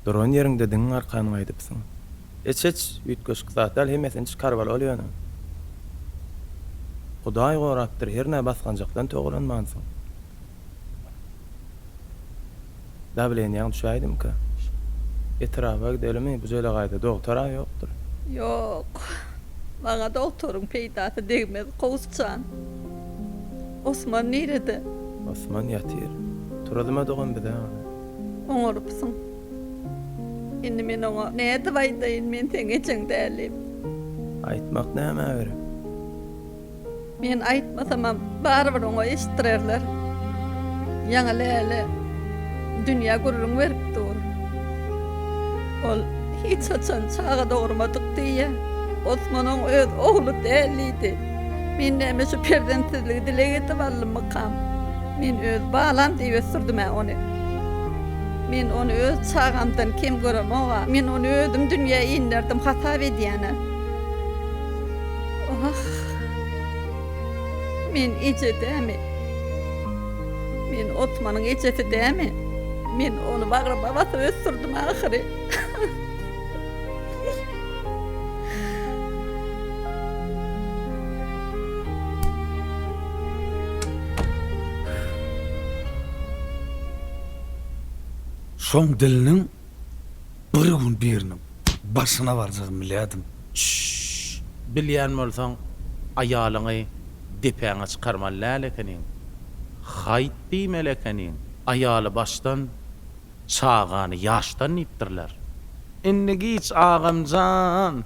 Duran yerinde diň arkany aýdypsyň. Eç ütköş zat däl hemmesini çykarbaly bolýar. Hudaý gorapdyr, her näme basganjakdan tögülenmansyň. Da bilen ýa düşäýdimki. Etrafa gidelimi, bu jele gaýda doktora ýokdur. Yok. Bana doktorun peýdasy degmez Gowuscan. Osman nerede? Osman ýatyr. Turadyma dogan bide. Oňurypsyň. Indi men oňa näde baýdaýyn, men teňeçiň dälim. Aýtmak näme berip? Men aýtmasam barbyr oňa eşitdirerler. Ýaňa läle dünýä gurulun berip dur. Ol hiç açan çağa doğurmadyk diýe. Osmanyň öz ogly dälidi. Men näme şu perdentsizligi dile getip alymykam. Men öz balam diýip ösürdüm ony. Men onu öz çağamdan kim görem oga. Men onu özüm dünýäe inlerdim hasap edýäne. Oh. Men ece dämi? Men Osmanyň ejesi dämi? Men onu bagryma basyp ösürdüm ahyry. Şoň diliniň bir gün biriniň başyna barjagyny bilýärdim. Bilýän bolsaň aýalyňy depäňe çykarmaly lekeniň. Haýt diýmelekeniň. Aýaly başdan çağany ýaşdan ipdirler. Indi giç ağamcan